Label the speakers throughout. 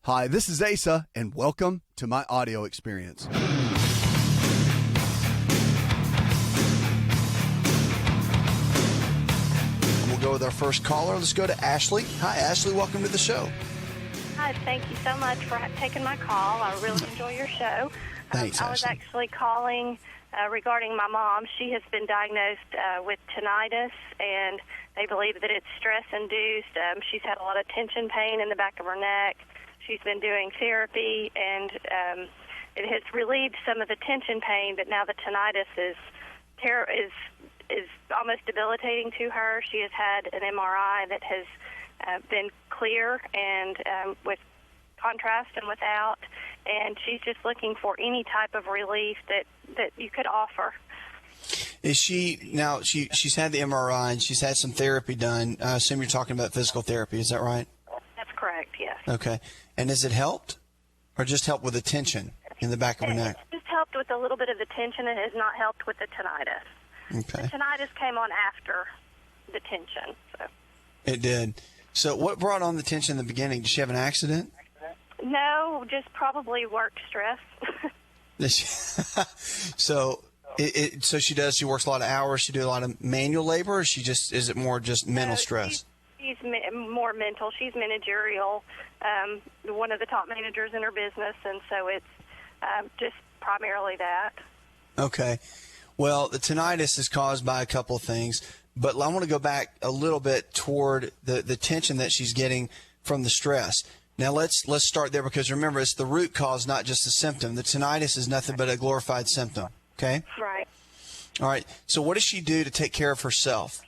Speaker 1: Hi, this is Asa, and welcome to my audio experience. We'll go with our first caller. Let's go to Ashley. Hi, Ashley. Welcome to the show.
Speaker 2: Hi, thank you so much for taking my call. I really enjoy your show.
Speaker 1: Thanks,
Speaker 2: I was
Speaker 1: Ashley.
Speaker 2: actually calling regarding my mom. She has been diagnosed with tinnitus, and they believe that it's stress-induced. She's had a lot of tension pain in the back of her neck. She's been doing therapy, and it has relieved some of the tension pain, but now the tinnitus is almost debilitating to her. She has had an MRI that has been clear and with contrast and without, and she's just looking for any type of relief that you could offer.
Speaker 1: Is she now? She's had the MRI and she's had some therapy done. I assume you're talking about physical therapy. Is that right?
Speaker 2: That's correct. Yes.
Speaker 1: Okay. And has it helped, or just helped with the tension in the back of her neck?
Speaker 2: It's just helped with a little bit of the tension. It has not helped with the tinnitus.
Speaker 1: Okay.
Speaker 2: The tinnitus came on after the tension. So.
Speaker 1: It did. So what brought on the tension in the beginning? Did she have an accident?
Speaker 2: No, just probably work stress.
Speaker 1: So so she does. She works a lot of hours. She do a lot of manual labor, or is it more just mental stress?
Speaker 2: She's more mental. She's managerial, one of the top managers in her business, and so it's just primarily that.
Speaker 1: Okay. Well, the tinnitus is caused by a couple of things, but I want to go back a little bit toward the tension that she's getting from the stress. Now, let's start there, because remember, it's the root cause, not just the symptom. The tinnitus is nothing but a glorified symptom, okay?
Speaker 2: Right.
Speaker 1: All right. So what does she do to take care of herself?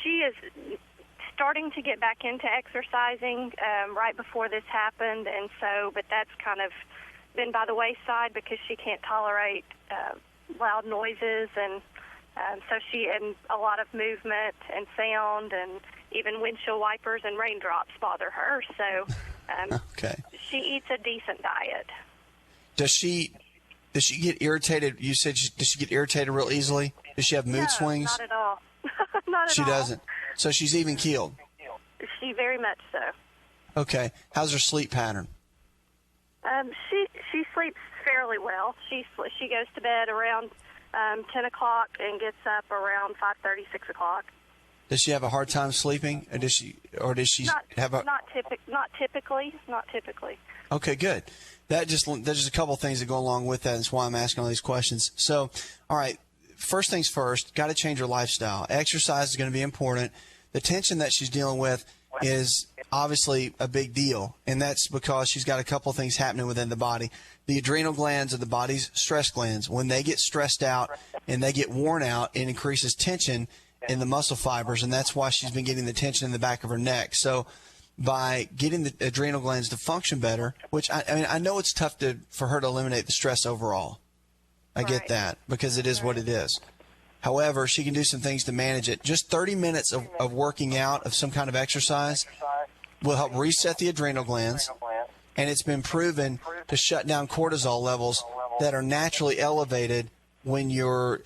Speaker 2: She is starting to get back into exercising right before this happened, and but that's kind of been by the wayside because she can't tolerate loud noises, and so and a lot of movement and sound, and even windshield wipers and raindrops bother her. So
Speaker 1: okay.
Speaker 2: She eats a decent diet.
Speaker 1: Does she get irritated? You said does she get irritated real easily? Does she have mood swings?
Speaker 2: Not at all. Not at all.
Speaker 1: She doesn't. So she's even keeled.
Speaker 2: She very much so.
Speaker 1: Okay. How's her sleep pattern?
Speaker 2: She sleeps fairly well. She goes to bed around 10 o'clock and gets up around 5:30, 6 o'clock.
Speaker 1: Does she have a hard time sleeping, or does she have a?
Speaker 2: Not typically.
Speaker 1: Okay, good. There's just a couple of things that go along with that. That's why I'm asking all these questions. So, all right. First things first, got to change her lifestyle. Exercise is going to be important. The tension that she's dealing with is obviously a big deal, and that's because she's got a couple of things happening within the body. The adrenal glands are the body's stress glands. When they get stressed out and they get worn out, it increases tension in the muscle fibers, and that's why she's been getting the tension in the back of her neck. So by getting the adrenal glands to function better, which I know it's tough for her to eliminate the stress overall. I get that, because it is what it is. However, she can do some things to manage it. Just 30 minutes of working out, of some kind of exercise, will help reset the adrenal glands, and it's been proven to shut down cortisol levels that are naturally elevated when you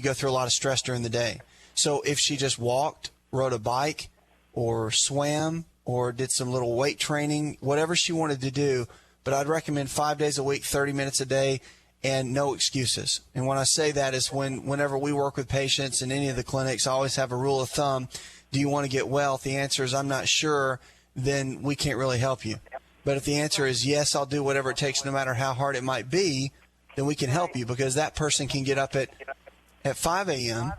Speaker 1: go through a lot of stress during the day. So if she just walked, rode a bike, or swam, or did some little weight training, whatever she wanted to do, but I'd recommend 5 days a week, 30 minutes a day, and no excuses. And when I say that is whenever we work with patients in any of the clinics, I always have a rule of thumb. Do you want to get well? If the answer is I'm not sure, then we can't really help you. But if the answer is yes, I'll do whatever it takes, no matter how hard it might be, then we can help you, because that person can get up at 5 a.m.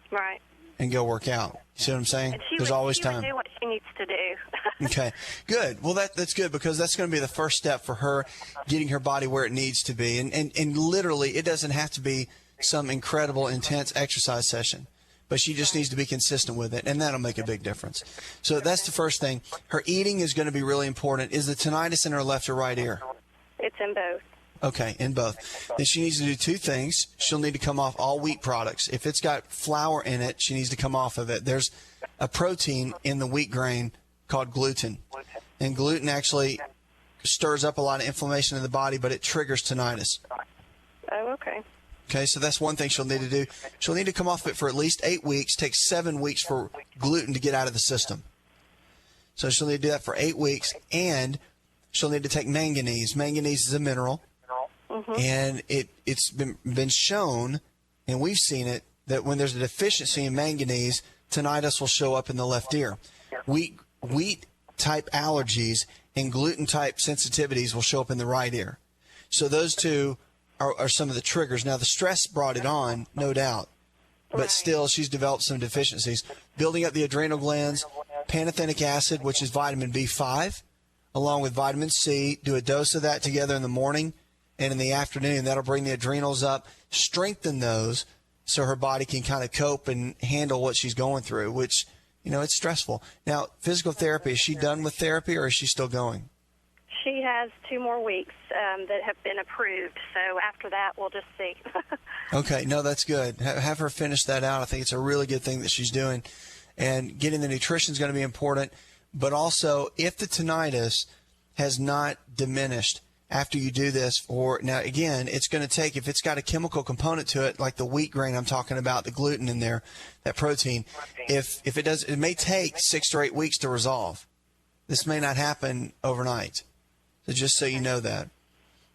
Speaker 2: Right.
Speaker 1: and go work out. You see what I'm saying? There's always time.
Speaker 2: She would do what she needs to do.
Speaker 1: Okay, good. Well, that's good, because that's going to be the first step for her getting her body where it needs to be. And literally, it doesn't have to be some incredible, intense exercise session, but she just needs to be consistent with it, and that'll make a big difference. So that's the first thing. Her eating is going to be really important. Is the tinnitus in her left or right ear?
Speaker 2: It's in both.
Speaker 1: Okay, in both. Then she needs to do two things. She'll need to come off all wheat products. If it's got flour in it, she needs to come off of it. There's a protein in the wheat grain called gluten. And gluten actually stirs up a lot of inflammation in the body, but it triggers tinnitus.
Speaker 2: Oh, okay.
Speaker 1: Okay, so that's one thing she'll need to do. She'll need to come off it for at least 8 weeks. Takes 7 weeks for gluten to get out of the system. So she'll need to do that for 8 weeks, and she'll need to take manganese. Manganese is a mineral, and it's been shown, and we've seen it, that when there's a deficiency in manganese, tinnitus will show up in the left ear. Wheat-type allergies and gluten-type sensitivities will show up in the right ear. So those two are some of the triggers. Now, the stress brought it on, no doubt, but still she's developed some deficiencies. Building up the adrenal glands, pantothenic acid, which is vitamin B5, along with vitamin C. Do a dose of that together in the morning and in the afternoon. That'll bring the adrenals up, strengthen those so her body can kind of cope and handle what she's going through, which, it's stressful. Now, physical therapy, is she done with therapy or is she still going?
Speaker 2: She has 2 more weeks that have been approved, so after that, we'll just see.
Speaker 1: Okay, no, that's good. Have her finish that out. I think it's a really good thing that she's doing. And getting the nutrition is going to be important. But also, if the tinnitus has not diminished after you do this, now, again, it's going to take, if it's got a chemical component to it, like the wheat grain I'm talking about, the gluten in there, that protein, if it does, it may take 6 to 8 weeks to resolve. This may not happen overnight. So just so you know that.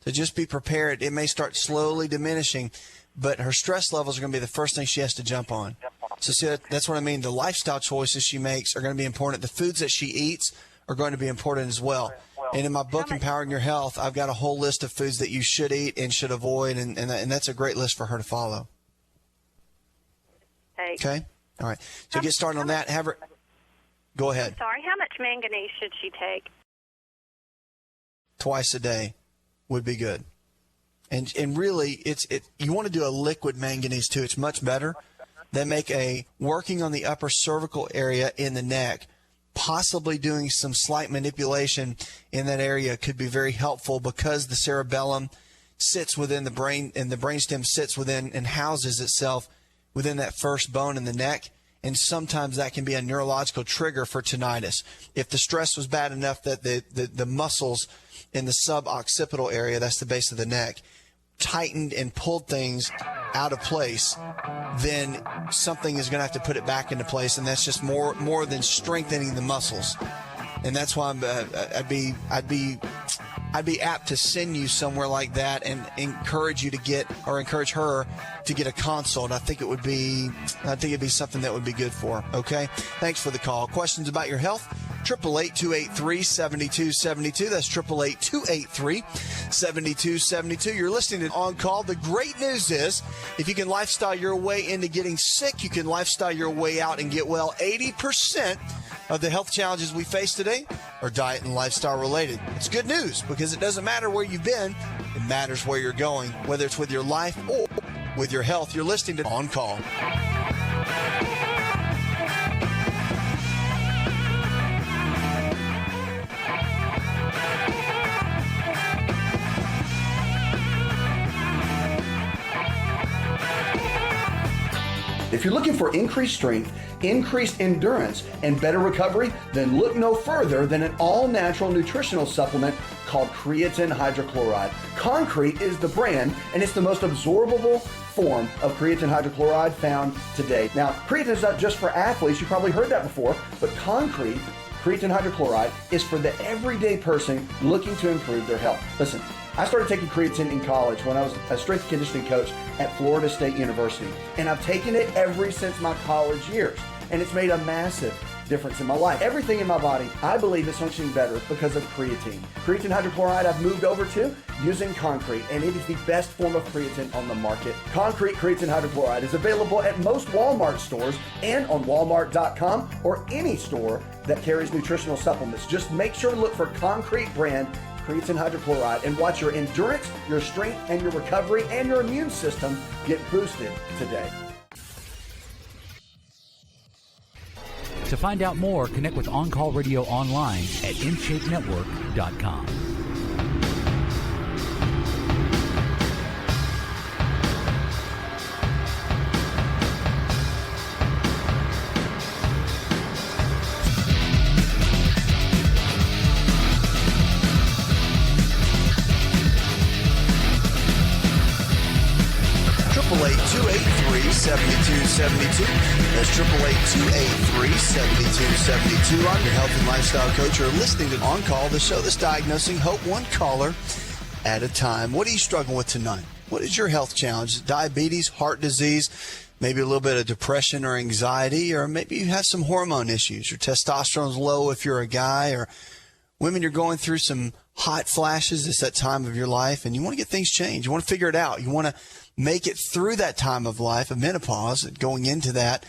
Speaker 1: So just be prepared. It may start slowly diminishing, but her stress levels are going to be the first thing she has to jump on. So see, that's what I mean. The lifestyle choices she makes are going to be important. The foods that she eats are going to be important as well. And in my book, Empowering Your Health, I've got a whole list of foods that you should eat and should avoid, and that's a great list for her to follow. Okay? All right. So get started on that. Have her – go ahead.
Speaker 2: Sorry, how much manganese should she take?
Speaker 1: Twice a day would be good. And really, you want to do a liquid manganese too. It's much better. They make working on the upper cervical area in the neck, possibly doing some slight manipulation in that area could be very helpful because the cerebellum sits within the brain and the brainstem sits within and houses itself within that first bone in the neck. And sometimes that can be a neurological trigger for tinnitus. If the stress was bad enough that the muscles in the suboccipital area, that's the base of the neck, tightened and pulled things out of place, then something is going to have to put it back into place, and that's just more than strengthening the muscles. And that's why I'd be apt to send you somewhere like that and encourage her to get a consult. I think it'd be something that would be good for her. Okay. Thanks for the call. Questions about your health? 888-283-7272. That's 888-283-7272. You're listening to On Call. The great news is, if you can lifestyle your way into getting sick, you can lifestyle your way out and get well. 80% of the health challenges we face today are diet and lifestyle related. It's good news because it doesn't matter where you've been. It matters where you're going, whether it's with your life or with your health. You're listening to On Call.
Speaker 3: If you're looking for increased strength, increased endurance, and better recovery, then look no further than an all-natural nutritional supplement called creatine hydrochloride. Concrete is the brand, and it's the most absorbable form of creatine hydrochloride found today. Now, creatine is not just for athletes. You probably heard that before, but creatine hydrochloride is for the everyday person looking to improve their health. Listen, I started taking creatine in college when I was a strength and conditioning coach at Florida State University, and I've taken it ever since my college years, and it's made a massive difference in my life. Everything in my body, I believe, is functioning better because of creatine. Creatine hydrochloride I've moved over to using Concrete, and it is the best form of creatine on the market. Concrete creatine hydrochloride is available at most Walmart stores and on Walmart.com or any store that carries nutritional supplements. Just make sure to look for Concrete brand creatine hydrochloride and watch your endurance, your strength, and your recovery and your immune system get boosted today.
Speaker 4: To find out more, connect with On Call Radio online at InShapeNetwork.com.
Speaker 1: 888-283-7272. That's 888-283-7272. I'm your health and lifestyle coach. You're listening to On Call, the show that's diagnosing hope one caller at a time. What are you struggling with tonight? What is your health challenge? Diabetes, heart disease, maybe a little bit of depression or anxiety, or maybe you have some hormone issues. Your testosterone's low if you're a guy, or women, you're going through some hot flashes. It's that time of your life, and you want to get things changed. You want to figure it out. You want to make it through that time of life, of menopause, going into that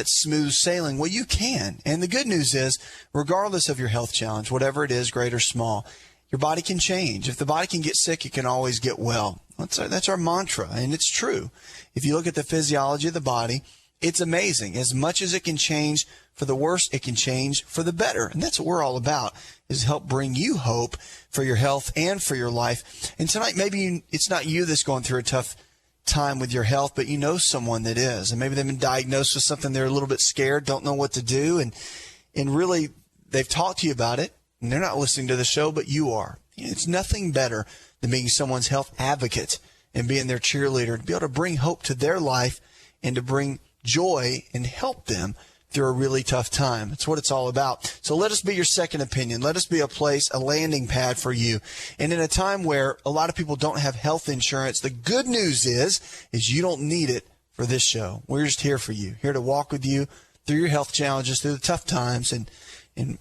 Speaker 1: smooth sailing. Well, you can. And the good news is, regardless of your health challenge, whatever it is, great or small, your body can change. If the body can get sick, it can always get well. That's our mantra, and it's true. If you look at the physiology of the body, it's amazing. As much as it can change for the worse, it can change for the better. And that's what we're all about, is help bring you hope for your health and for your life. And tonight, maybe it's not you that's going through a tough time with your health, but you know someone that is. And maybe they've been diagnosed with something, they're a little bit scared, don't know what to do. And really, they've talked to you about it, and they're not listening to the show, but you are. It's nothing better than being someone's health advocate and being their cheerleader, to be able to bring hope to their life and to bring joy and help them through a really tough time. That's what it's all about. So let us be your second opinion. Let us be a place, a landing pad for you. And in a time where a lot of people don't have health insurance, the good news is you don't need it for this show. We're just here for you, here to walk with you through your health challenges, through the tough times, and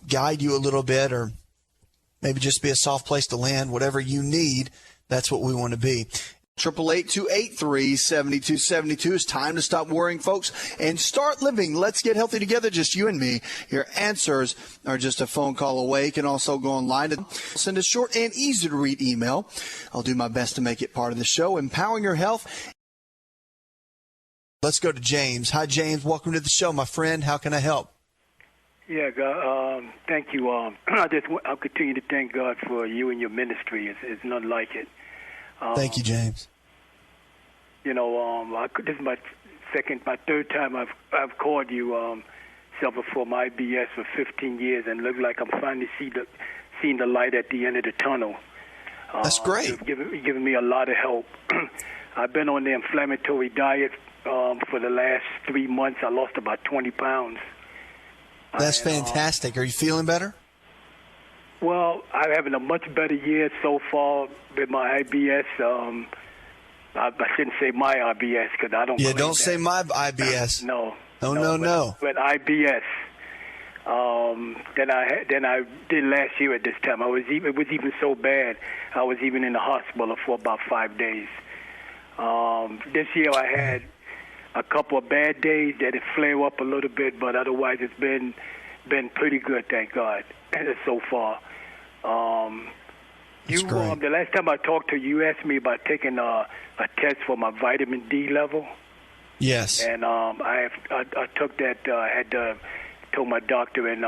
Speaker 1: guide you a little bit, or maybe just be a soft place to land. Whatever you need, that's what we want to be. 888-283-7272. It's time to stop worrying, folks, and start living. Let's get healthy together, just you and me. Your answers are just a phone call away. You can also go online and send a short and easy-to-read email. I'll do my best to make it part of the show. Empowering your health. Let's go to James. Hi, James. Welcome to the show, my friend. How can I help?
Speaker 5: Yeah, God, thank you. I'll continue to thank God for you and your ministry. It's none like it.
Speaker 1: Thank you, James.
Speaker 5: You know, this is my third time I've called you. Suffered from IBS for 15 years, and look like I'm finally seeing the light at the end of the tunnel.
Speaker 1: That's great.
Speaker 5: You've given me a lot of help. I've been on the inflammatory diet for the last 3 months. I lost about 20 pounds.
Speaker 1: That's fantastic. Are you feeling better?
Speaker 5: Well, I'm having a much better year so far with my IBS. I shouldn't say my IBS because I don't.
Speaker 1: Yeah, don't say my IBS.
Speaker 5: No.
Speaker 1: No.
Speaker 5: But IBS. Than I did last year at this time. It was even so bad. I was even in the hospital for about 5 days. This year I had a couple of bad days that it flare up a little bit, but otherwise it's been pretty good, thank God, so far. The last time I talked to you, you asked me about taking a test for my vitamin D level.
Speaker 1: Yes.
Speaker 5: And I took that. I told my doctor, and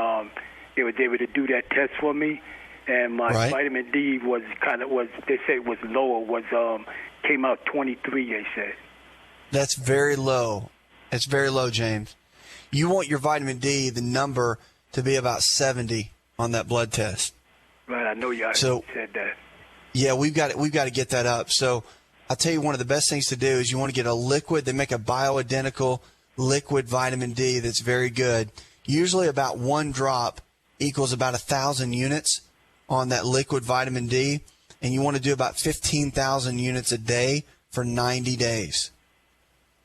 Speaker 5: they was able to do that test for me. And my vitamin D was they said it was lower. Came out 23. They said.
Speaker 1: That's very low. It's very low, James. You want your vitamin D, the number, to be about 70 on that blood test.
Speaker 5: Right, I know you said that.
Speaker 1: Yeah, we've got to get that up. So I'll tell you, one of the best things to do is you want to get a liquid. They make a bioidentical liquid vitamin D that's very good. Usually about 1 drop equals about 1,000 units on that liquid vitamin D, and you want to do about 15,000 units a day for 90 days.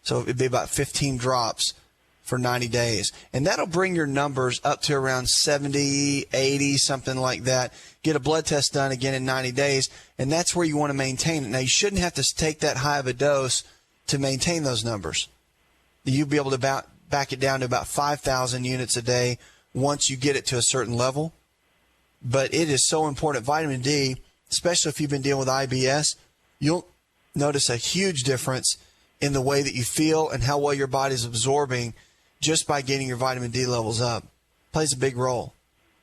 Speaker 1: So it'd be about 15 drops for 90 days. And that'll bring your numbers up to around 70, 80, something like that. Get a blood test done again in 90 days, and that's where you want to maintain it. Now, you shouldn't have to take that high of a dose to maintain those numbers. You'll be able to back it down to about 5,000 units a day once you get it to a certain level. But it is so important. Vitamin D, especially if you've been dealing with IBS, you'll notice a huge difference in the way that you feel and how well your body's absorbing just by getting your vitamin D levels up. Plays a big role.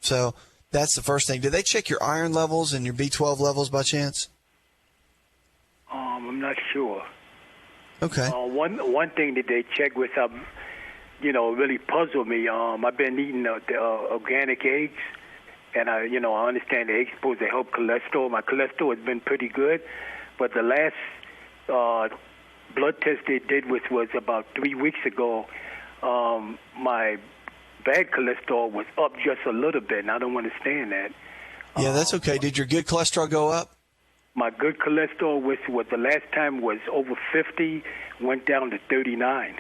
Speaker 1: So that's the first thing. Did they check your iron levels and your B12 levels by chance?
Speaker 5: I'm not sure.
Speaker 1: Okay.
Speaker 5: One thing that they checked with, really puzzled me. I've been eating the organic eggs, and I understand the eggs supposed to help cholesterol. My cholesterol has been pretty good, but the last blood test they did, which was about 3 weeks ago, my bad cholesterol was up just a little bit, and I don't understand that.
Speaker 1: Yeah, that's okay. Did your good cholesterol go up?
Speaker 5: My good cholesterol, which was the last time was over 50, went down to 39.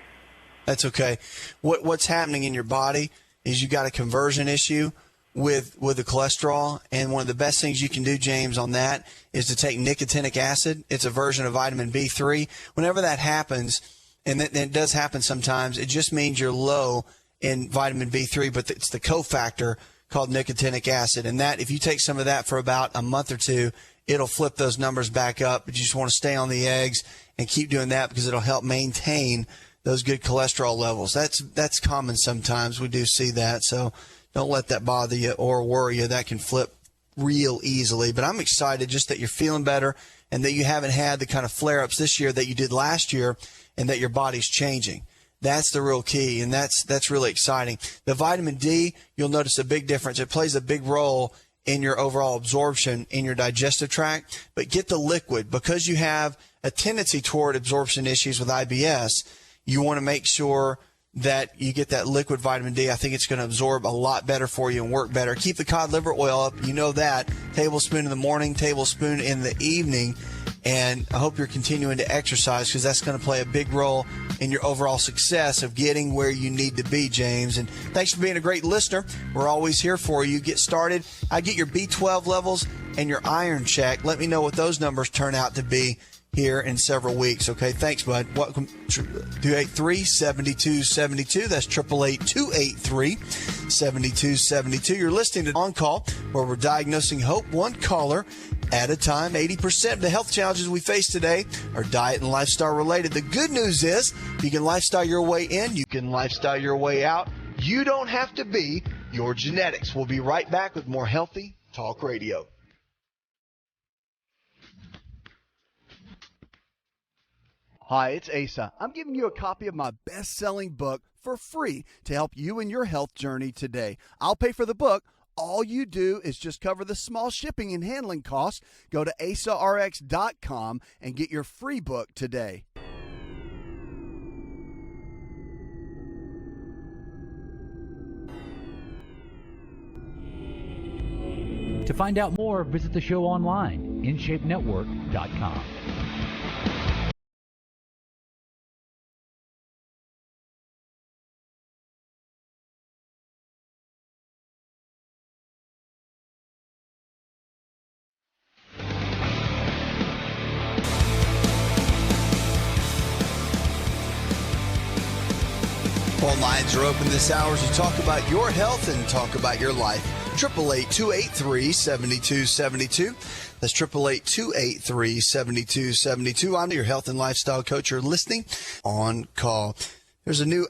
Speaker 1: That's okay. What's happening in your body is you got a conversion issue with the cholesterol, and one of the best things you can do, James, on that is to take nicotinic acid. It's a version of vitamin B3. Whenever that happens, and it does happen sometimes, it just means you're low in vitamin B3, but it's the cofactor called nicotinic acid. And that, if you take some of that for about a month or two, it'll flip those numbers back up. But you just want to stay on the eggs and keep doing that because it'll help maintain those good cholesterol levels. That's common sometimes. We do see that. So don't let that bother you or worry you. That can flip real easily. But I'm excited just that you're feeling better and that you haven't had the kind of flare-ups this year that you did last year, and that your body's changing. That's the real key, and that's really exciting. The vitamin D, you'll notice a big difference. It plays a big role in your overall absorption in your digestive tract. But get the liquid. Because you have a tendency toward absorption issues with IBS, you want to make sure that you get that liquid vitamin D. I think it's going to absorb a lot better for you and work better. Keep the cod liver oil up. You know that. Tablespoon in the morning, tablespoon in the evening. And I hope you're continuing to exercise because that's going to play a big role in your overall success of getting where you need to be, James. And thanks for being a great listener. We're always here for you. Get started. I get your B12 levels and your iron check. Let me know what those numbers turn out to be here in several weeks. Okay, thanks, bud. Welcome to 283-7272. That's 888-283-7272. You're listening to On Call, where we're diagnosing hope one caller at a time. 80% of the health challenges we face today are diet and lifestyle related. The good news is you can lifestyle your way in, you can lifestyle your way out. You don't have to be your genetics. We'll be right back with more Healthy Talk Radio. Hi, it's Asa. I'm giving you a copy of my best-selling book for free to help you in your health journey today. I'll pay for the book. All you do is just cover the small shipping and handling costs. Go to asarx.com and get your free book today.
Speaker 4: To find out more, visit the show online, InShapeNetwork.com.
Speaker 1: Phone lines are open this hour as we talk about your health and talk about your life. 888-283-7272. That's 888-283-7272. I'm your health and lifestyle coach. You're listening On Call. There's a new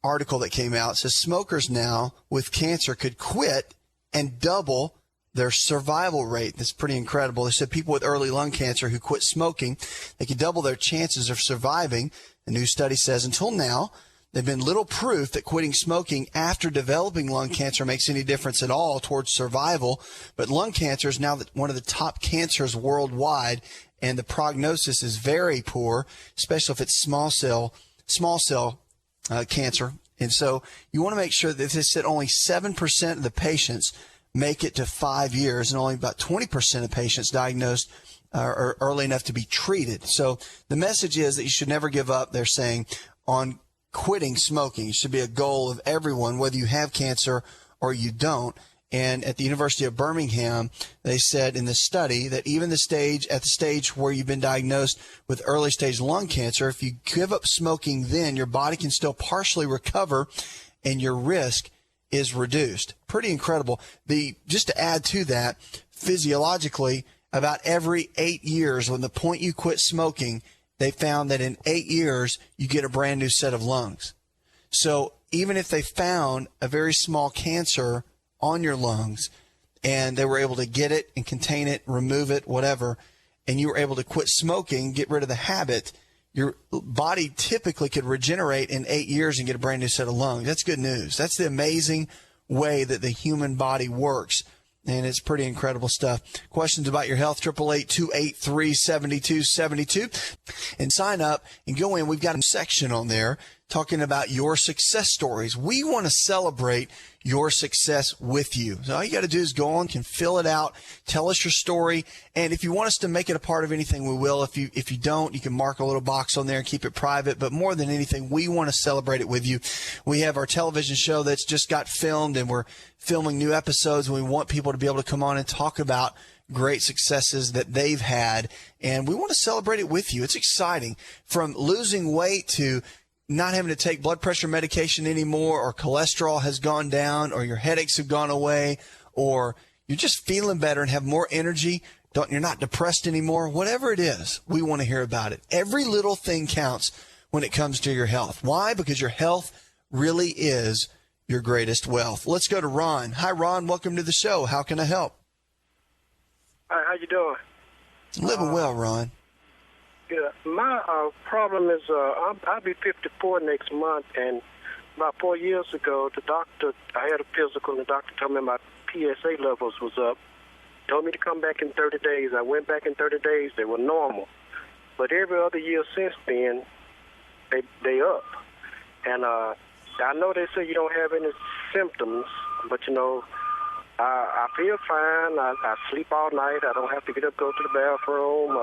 Speaker 1: article that came out. It says smokers now with cancer could quit and double their survival rate. That's pretty incredible. They said people with early lung cancer who quit smoking, they could double their chances of surviving. The new study says until now, there's been little proof that quitting smoking after developing lung cancer makes any difference at all towards survival. But lung cancer is now one of the top cancers worldwide, and the prognosis is very poor, especially if it's small cell cancer. And so you want to make sure that they said only 7% of the patients make it to 5 years, and only about 20% of patients diagnosed are early enough to be treated. So the message is that you should never give up, they're saying, on quitting smoking. It should be a goal of everyone, whether you have cancer or you don't. And at the University of Birmingham, they said in the study that even at the stage where you've been diagnosed with early stage lung cancer, if you give up smoking then, your body can still partially recover and your risk is reduced. Pretty incredible. Just to add to that, physiologically, about every 8 years, when the point you quit smoking, they found that in 8 years, you get a brand new set of lungs. So even if they found a very small cancer on your lungs and they were able to get it and contain it, remove it, whatever, and you were able to quit smoking, get rid of the habit, your body typically could regenerate in 8 years and get a brand new set of lungs. That's good news. That's the amazing way that the human body works. and it's pretty incredible stuff. Questions about your health, 888-283-7272. And sign up and go in. We've got a section on there talking about your success stories. We want to celebrate your success with you. So all you got to do is go on, can fill it out, tell us your story. And if you want us to make it a part of anything, we will. If you don't, you can mark a little box on there and keep it private. But more than anything, we want to celebrate it with you. We have our television show that's just got filmed, and we're filming new episodes. And we want people to be able to come on and talk about great successes that they've had. And we want to celebrate it with you. It's exciting. From losing weight to not having to take blood pressure medication anymore, or cholesterol has gone down, or your headaches have gone away, or you're just feeling better and have more energy. You're not depressed anymore. Whatever it is, we want to hear about it. Every little thing counts when it comes to your health. Why? Because your health really is your greatest wealth. Let's go to Ron. Hi, Ron. Welcome to the show. How can I help?
Speaker 6: Hi, how you doing?
Speaker 1: Living well, Ron.
Speaker 6: Yeah, my problem is I'll be 54 next month, and about 4 years ago, I had a physical, and the doctor told me my PSA levels was up. Told me to come back in 30 days. I went back in 30 days. They were normal. But every other year since then, they up. And I know they say you don't have any symptoms, but, I feel fine. I sleep all night. I don't have to get up, go to the bathroom.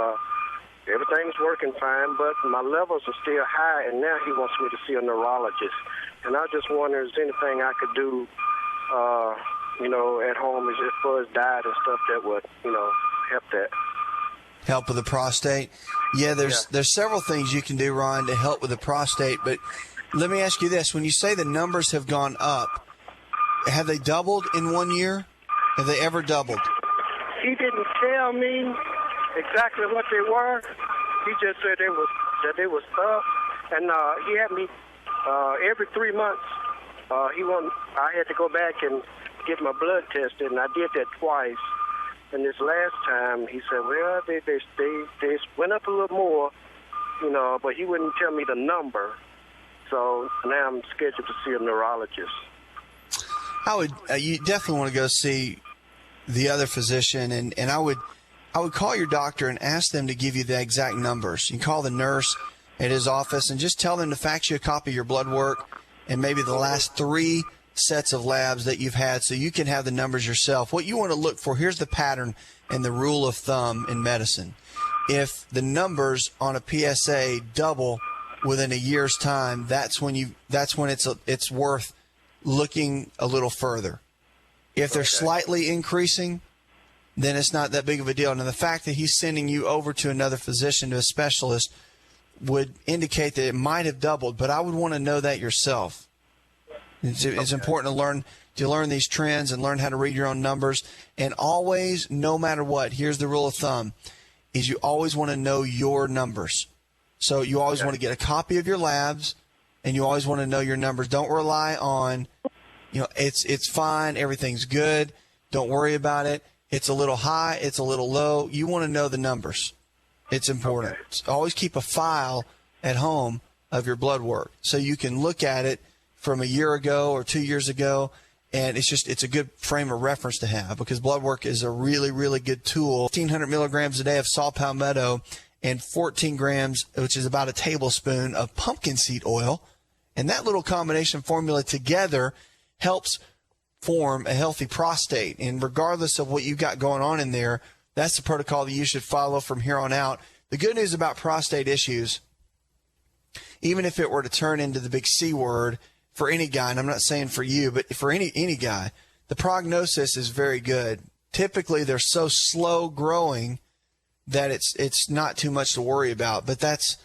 Speaker 6: Everything's working fine, but my levels are still high, and now he wants me to see a neurologist. And I just wonder, is there anything I could do, at home as far as diet and stuff that would, help that?
Speaker 1: Help with the prostate? Yeah, there's several things you can do, Ron, to help with the prostate. But let me ask you this. When you say the numbers have gone up, have they doubled in 1 year? Have they ever doubled?
Speaker 6: He didn't tell me exactly what they were. He just said that they was up, and he had me every 3 months. I had to go back and get my blood tested, and I did that twice. And this last time, he said, well, they went up a little more, but he wouldn't tell me the number. So now I'm scheduled to see a neurologist.
Speaker 1: You definitely want to go see the other physician, and I would call your doctor and ask them to give you the exact numbers. You can call the nurse at his office and just tell them to fax you a copy of your blood work and maybe the last 3 sets of labs that you've had, so you can have the numbers yourself. What you want to look for, here's the pattern and the rule of thumb in medicine. If the numbers on a PSA double within a year's time, that's when it's worth looking a little further. If they're slightly increasing, then it's not that big of a deal. And the fact that he's sending you over to another physician, to a specialist, would indicate that it might have doubled, but I would want to know that yourself. It's important to learn these trends and learn how to read your own numbers. And always, no matter what, here's the rule of thumb, is you always want to know your numbers. So you always want to get a copy of your labs, and you always want to know your numbers. Don't rely on, it's fine, everything's good, don't worry about it. It's a little high, it's a little low. You want to know the numbers. It's important. Okay. Always keep a file at home of your blood work so you can look at it from a year ago or 2 years ago, and it's a good frame of reference to have, because blood work is a really, really good tool. 1,500 milligrams a day of saw palmetto and 14 grams, which is about a tablespoon, of pumpkin seed oil, and that little combination formula together helps form a healthy prostate. And regardless of what you've got going on in there, that's the protocol that you should follow from here on out. The good news about prostate issues, even if it were to turn into the big C word for any guy, and I'm not saying for you, but for any guy, the prognosis is very good. Typically, they're so slow growing that it's not too much to worry about, but that's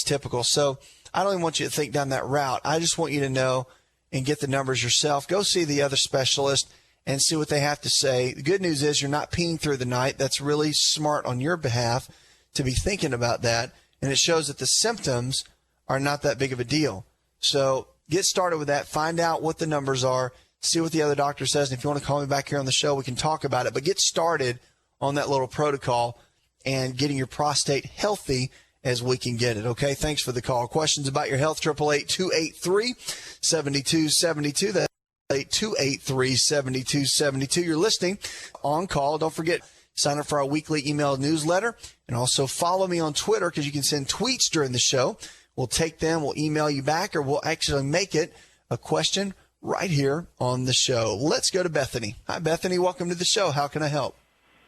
Speaker 1: typical. So I don't even want you to think down that route. I just want you to know and get the numbers yourself. Go see the other specialist and see what they have to say. The good news is you're not peeing through the night. That's really smart on your behalf to be thinking about that, and it shows that the symptoms are not that big of a deal. So get started with that. Find out what the numbers are. See what the other doctor says. And if you want to call me back here on the show, we can talk about it. But get started on that little protocol and getting your prostate healthy as we can get it. Okay, thanks for the call. Questions about your health, 888-283-7272. 283-7272. You're listening On Call. Don't forget, sign up for our weekly email newsletter, and also follow me on Twitter because you can send tweets during the show. We'll take them, we'll email you back, or we'll actually make it a question right here on the show. Let's go to Bethany. Hi, Bethany. Welcome to the show. How can I help?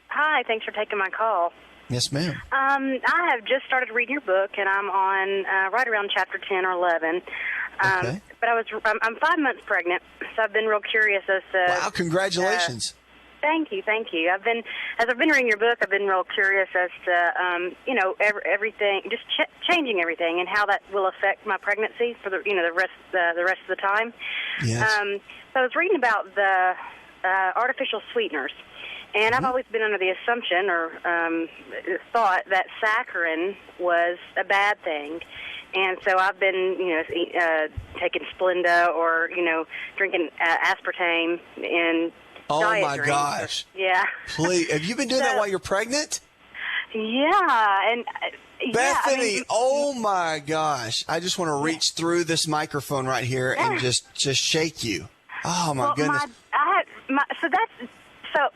Speaker 2: Hi, thanks for taking my call.
Speaker 1: Yes, ma'am.
Speaker 2: I have just started reading your book, and I'm on right around chapter 10 or 11.
Speaker 1: Okay.
Speaker 2: But I'm 5 months pregnant, so I've been real curious as to.
Speaker 1: Wow! Congratulations.
Speaker 2: Thank you. As I've been reading your book, I've been real curious as to everything, just changing everything, and how that will affect my pregnancy for the rest of the time.
Speaker 1: Yes.
Speaker 2: So I was reading about the artificial sweeteners. And I've always been under the assumption or thought that saccharin was a bad thing. And so I've been, taking Splenda or, drinking aspartame in diet
Speaker 1: my
Speaker 2: drinks.
Speaker 1: gosh.
Speaker 2: Yeah.
Speaker 1: Please. Have you been doing that while you're pregnant?
Speaker 2: Yeah. And
Speaker 1: Bethany, oh my gosh. I just want to reach through this microphone right here and just shake you. Oh my goodness.
Speaker 2: So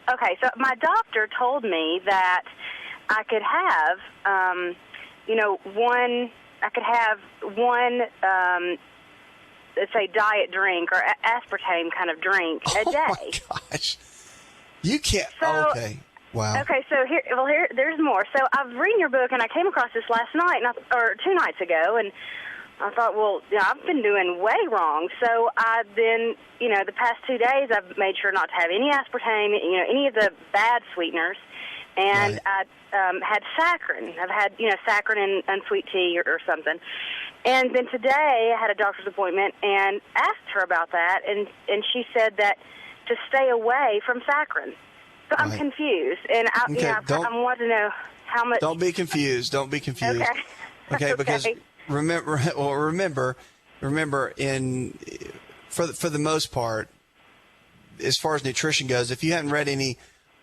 Speaker 2: my doctor told me that I could have, one, let's say, diet drink or aspartame kind of drink a day.
Speaker 1: Oh my gosh. You can't. Okay. Wow.
Speaker 2: Okay, so there's more. So I've read your book, and I came across this last night, or 2 nights ago, and I thought, well, I've been doing way wrong. So I've been, the past 2 days, I've made sure not to have any aspartame, any of the bad sweeteners. And
Speaker 1: right.
Speaker 2: I had saccharin. I've had, saccharin and sweet tea or something. And then today I had a doctor's appointment and asked her about that. And she said that to stay away from saccharin. So I'm confused. And I want to know how much.
Speaker 1: Don't be confused. Don't be confused.
Speaker 2: Okay.
Speaker 1: Okay, because remember, for the most part, as far as nutrition goes, if you haven't read any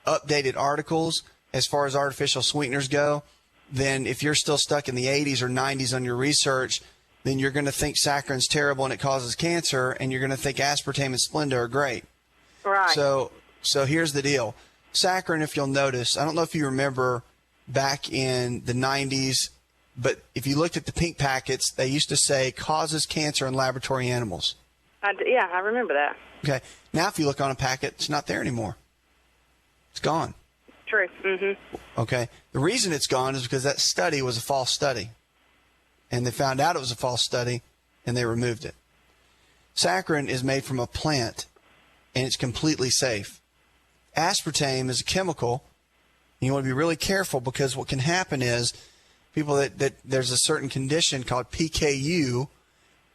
Speaker 1: updated articles as far as artificial sweeteners go, then if you're still stuck in the 80s or 90s on your research, then you're going to think saccharin's terrible and it causes cancer, and you're going to think aspartame and Splenda are great.
Speaker 2: Right.
Speaker 1: So here's the deal. Saccharin, if you'll notice, I don't know if you remember back in the 90s, but if you looked at the pink packets, they used to say causes cancer in laboratory animals.
Speaker 2: Yeah, I remember that.
Speaker 1: Okay. Now if you look on a packet, it's not there anymore. It's gone.
Speaker 2: True. Mm-hmm.
Speaker 1: Okay. The reason it's gone is because that study was a false study. And they found out it was a false study, and they removed it. Saccharin is made from a plant, and it's completely safe. Aspartame is a chemical. And you want to be really careful, because what can happen is people that there's a certain condition called PKU,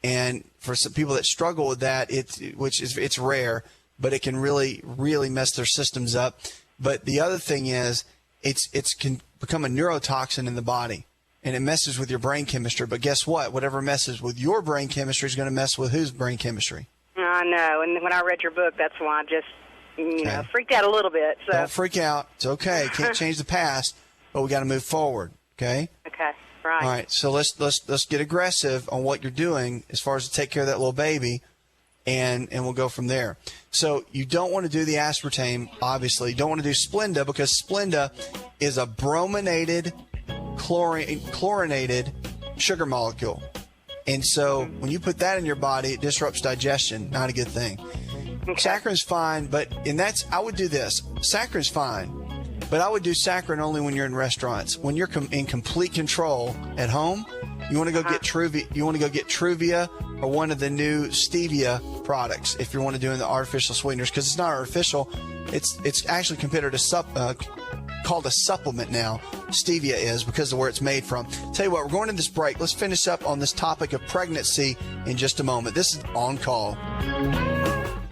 Speaker 1: and for some people that struggle with that, it's rare, but it can really, really mess their systems up. But the other thing is, it can become a neurotoxin in the body, and it messes with your brain chemistry. But guess what? Whatever messes with your brain chemistry is going to mess with whose brain chemistry?
Speaker 2: I know, and when I read your book, that's why I just freaked out a little bit. So.
Speaker 1: Don't freak out. It's okay. Can't change the past, but we got to move forward. Okay.
Speaker 2: Okay. Right.
Speaker 1: All right. So let's get aggressive on what you're doing as far as to take care of that little baby, and we'll go from there. So you don't want to do the aspartame, obviously. You don't want to do Splenda, because Splenda is a brominated, chlorinated sugar molecule. And so when you put that in your body, it disrupts digestion. Not a good thing. Okay. Saccharin's fine, I would do this. Saccharin's fine, but I would do saccharin only when you're in restaurants. When you're in complete control at home, you want to go get Truvia. You want to go get Truvia or one of the new stevia products if you want to do the artificial sweeteners, because it's not artificial. It's actually considered called a supplement now. Stevia is, because of where it's made from. Tell you what, we're going to this break. Let's finish up on this topic of pregnancy in just a moment. This is On Call.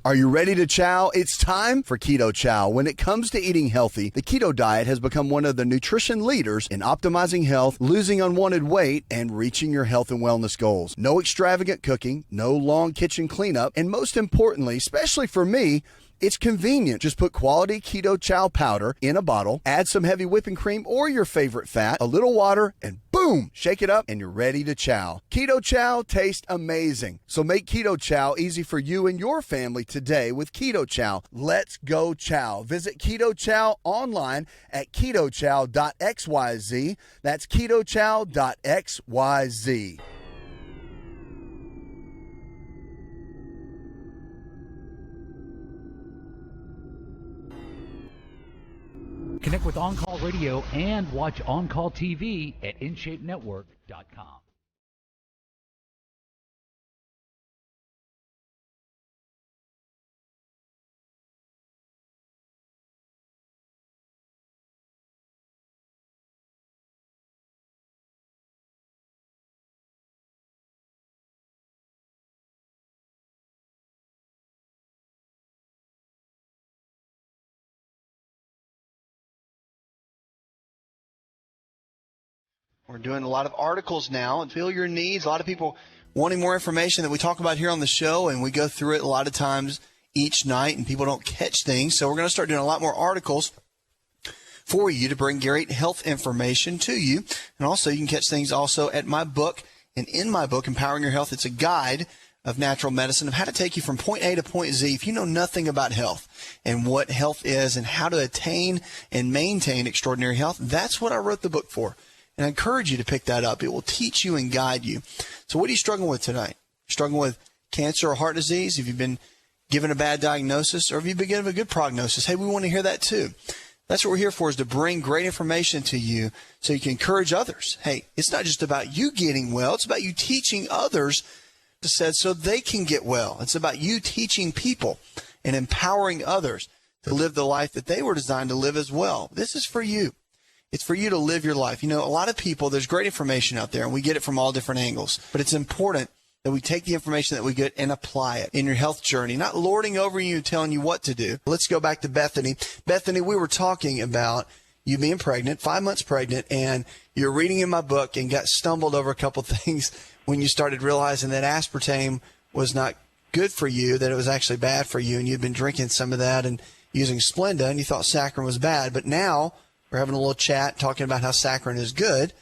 Speaker 3: Are you ready to chow? It's time for Keto Chow. When it comes to eating healthy, the keto diet has become one of the nutrition leaders in optimizing health, losing unwanted weight, and reaching your health and wellness goals. No extravagant cooking, no long kitchen cleanup, and most importantly, especially for me, It's convenient. Just put quality Keto Chow powder in a bottle, add some heavy whipping cream or your favorite fat, a little water, and boom, shake it up and you're ready to chow. Keto Chow tastes amazing. So make Keto Chow easy for you and your family today with Keto Chow. Let's go chow. Visit Keto Chow online at ketochow.xyz. That's ketochow.xyz.
Speaker 4: Connect with On Call Radio and watch On Call TV at InShapeNetwork.com.
Speaker 1: We're doing a lot of articles now and fill your needs. A lot of people wanting more information that we talk about here on the show, and we go through it a lot of times each night, and people don't catch things. So we're going to start doing a lot more articles for you to bring great health information to you. And also, you can catch things also at my book. And in my book, Empowering Your Health, it's a guide of natural medicine, of how to take you from point A to point Z. If you know nothing about health and what health is and how to attain and maintain extraordinary health, that's what I wrote the book for. And I encourage you to pick that up. It will teach you and guide you. So what are you struggling with tonight? Struggling with cancer or heart disease? Have you been given a bad diagnosis, or have you been given a good prognosis? Hey, we want to hear that too. That's what we're here for, is to bring great information to you so you can encourage others. Hey, it's not just about you getting well. It's about you teaching others, said, so they can get well. It's about you teaching people and empowering others to live the life that they were designed to live as well. This is for you. It's for you to live your life. You know, a lot of people, there's great information out there, and we get it from all different angles. But it's important that we take the information that we get and apply it in your health journey, not lording over you and telling you what to do. Let's go back to Bethany. Bethany, we were talking about you being pregnant, 5 months pregnant, and you're reading in my book and got stumbled over a couple things when you started realizing that aspartame was not good for you, that it was actually bad for you, and you'd been drinking some of that and using Splenda, and you thought saccharin was bad. But now we're having a little chat talking about how saccharin is good,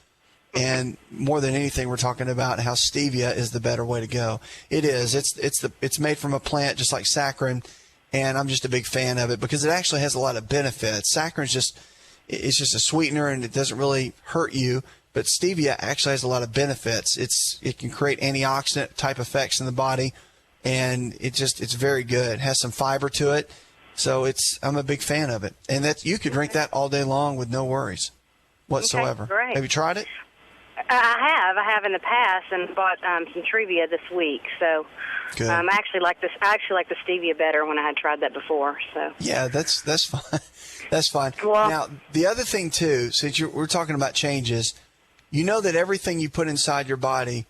Speaker 1: and more than anything, we're talking about how stevia is the better way to go. It is. It's made from a plant just like saccharin, and I'm just a big fan of it because it actually has a lot of benefits. Saccharin's just a sweetener, and it doesn't really hurt you. But stevia actually has a lot of benefits. It can create antioxidant type effects in the body, and it's very good. It has some fiber to it. So I'm a big fan of it. And you could drink that all day long with no worries whatsoever.
Speaker 2: Okay, great.
Speaker 1: Have you tried it?
Speaker 2: I have in the past, and bought some Trivia this week. So
Speaker 1: good.
Speaker 2: I actually like the stevia better when I had tried that before. So
Speaker 1: yeah, that's fine. That's fine.
Speaker 2: Well,
Speaker 1: now the other thing too, since we're talking about changes, you know that everything you put inside your body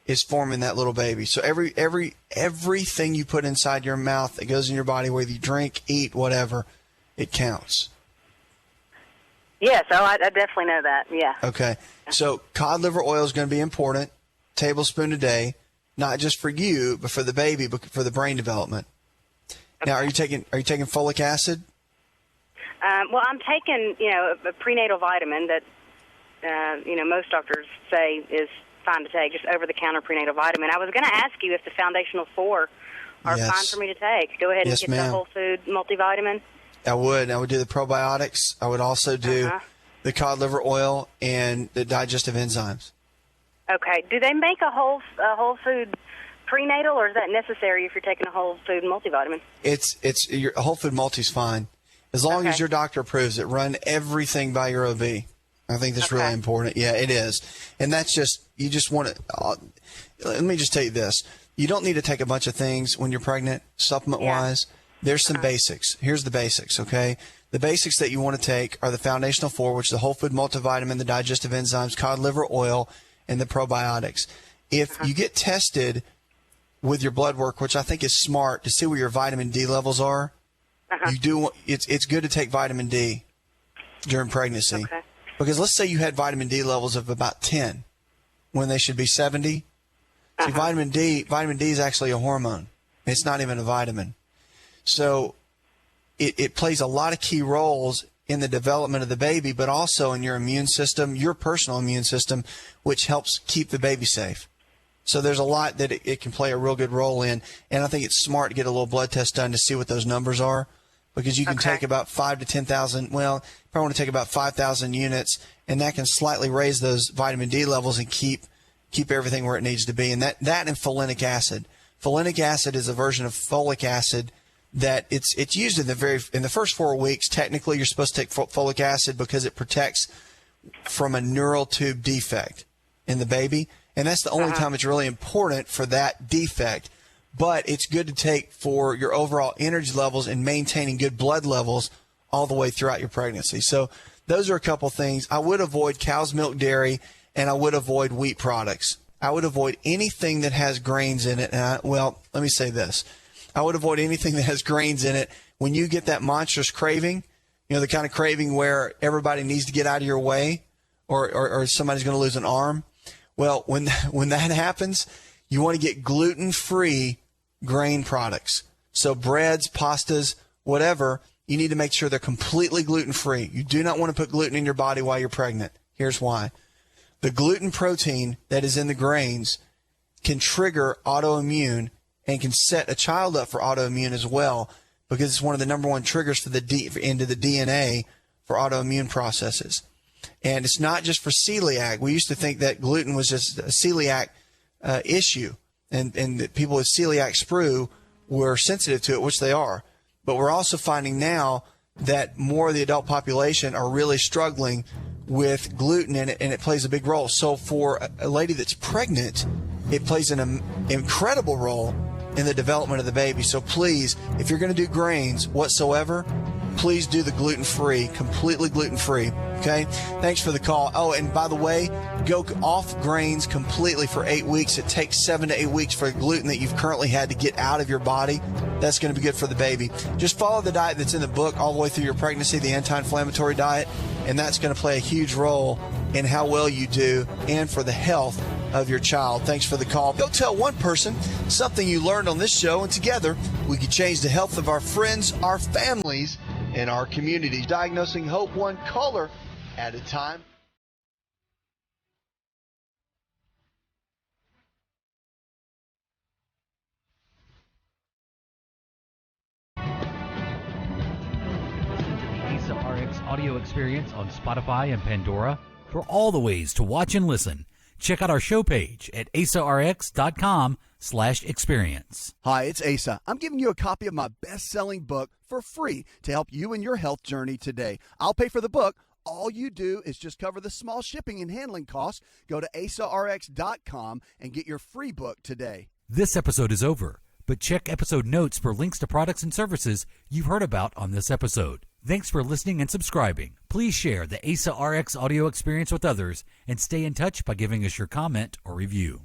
Speaker 1: is forming that little baby. So everything you put inside your mouth that goes in your body, whether you drink, eat, whatever, it counts.
Speaker 2: Yes, I definitely know that. Yeah.
Speaker 1: Okay. So cod liver oil is going to be important, tablespoon a day, not just for you, but for the baby, but for the brain development. Okay. Now, are you taking folic acid?
Speaker 2: Well, I'm taking a prenatal vitamin that most doctors say is fine to take, just over-the-counter prenatal vitamin. I was going to ask you if the Foundational 4 are fine for me to take. Go ahead and get the whole food multivitamin. I would do the probiotics. I would also do the cod liver oil and the digestive enzymes. Okay. Do they make a whole food prenatal, or is that necessary if you're taking a whole food multivitamin? It's your whole food multi's fine as long as your doctor approves it. Run everything by your OB. I think that's really important. Yeah, it is. And that's you just want to, let me just tell you this. You don't need to take a bunch of things when you're pregnant, supplement-wise. Yeah. There's some basics. Here's the basics, okay? The basics that you want to take are the Foundational 4, which is the whole food multivitamin, the digestive enzymes, cod liver oil, and the probiotics. If you get tested with your blood work, which I think is smart, to see where your vitamin D levels are, it's good to take vitamin D during pregnancy. Okay. Because let's say you had vitamin D levels of about 10 when they should be 70. See, vitamin D is actually a hormone. It's not even a vitamin. So
Speaker 1: it plays a lot of key roles in the development of the baby, but also in your immune system, your personal immune system, which helps keep the baby safe. So there's a lot that it can play a real good role in, and I think it's smart to get a little blood test done to see what those numbers are, because you can take about 5 to 10,000, well, you probably want to take about 5,000 units, and that can slightly raise those vitamin D levels and keep everything where it needs to be. And that and folinic acid. Folinic acid is a version of folic acid that it's used in the first 4 weeks. Technically, you're supposed to take folic acid because it protects from a neural tube defect in the baby, and that's the only time it's really important for that defect. But it's good to take for your overall energy levels and maintaining good blood levels all the way throughout your pregnancy. So those are a couple things. I would avoid cow's milk dairy, and I would avoid wheat products. I would avoid anything that has grains in it. Well, let me say this. I would avoid anything that has grains in it. When you get that monstrous craving, the kind of craving where everybody needs to get out of your way or somebody's going to lose an arm. Well, when that happens, you want to get gluten-free grain products. So breads, pastas, whatever, you need to make sure they're completely gluten-free. You do not want to put gluten in your body while you're pregnant. Here's why. The gluten protein that is in the grains can trigger autoimmune and can set a child up for autoimmune as well, because it's one of the number one triggers for into the DNA for autoimmune processes. And it's not just for celiac. We used to think that gluten was just a celiac issue, and that people with celiac sprue were sensitive to it, which they are. But we're also finding now that more of the adult population are really struggling with gluten, and it plays a big role. So for a lady that's pregnant, it plays an incredible role in the development of the baby. So please, if you're going to do grains whatsoever, please do the gluten-free, completely gluten-free. Okay? Thanks for the call. Oh, and by the way, go off grains completely for 8 weeks. It takes 7 to 8 weeks for the gluten that you've currently had to get out of your body. That's going to be good for the baby. Just follow the diet that's in the book all the way through your pregnancy, the anti-inflammatory diet, and that's going to play a huge role in how well you do and for the health of your child. Thanks for the call. Go tell one person something you learned on this show, and together we can change the health of our friends, our families, and our communities. Diagnosing hope one caller at a time.
Speaker 4: Listen to the ASA RX audio experience on Spotify and Pandora. For all the ways to watch and listen, check out our show page at asarx.com/experience.
Speaker 3: Hi, it's Asa. I'm giving you a copy of my best-selling book for free to help you in your health journey today. I'll pay for the book. All you do is just cover the small shipping and handling costs. Go to asarx.com and get your free book today.
Speaker 4: This episode is over, but check episode notes for links to products and services you've heard about on this episode. Thanks for listening and subscribing. Please share the ASA RX audio experience with others and stay in touch by giving us your comment or review.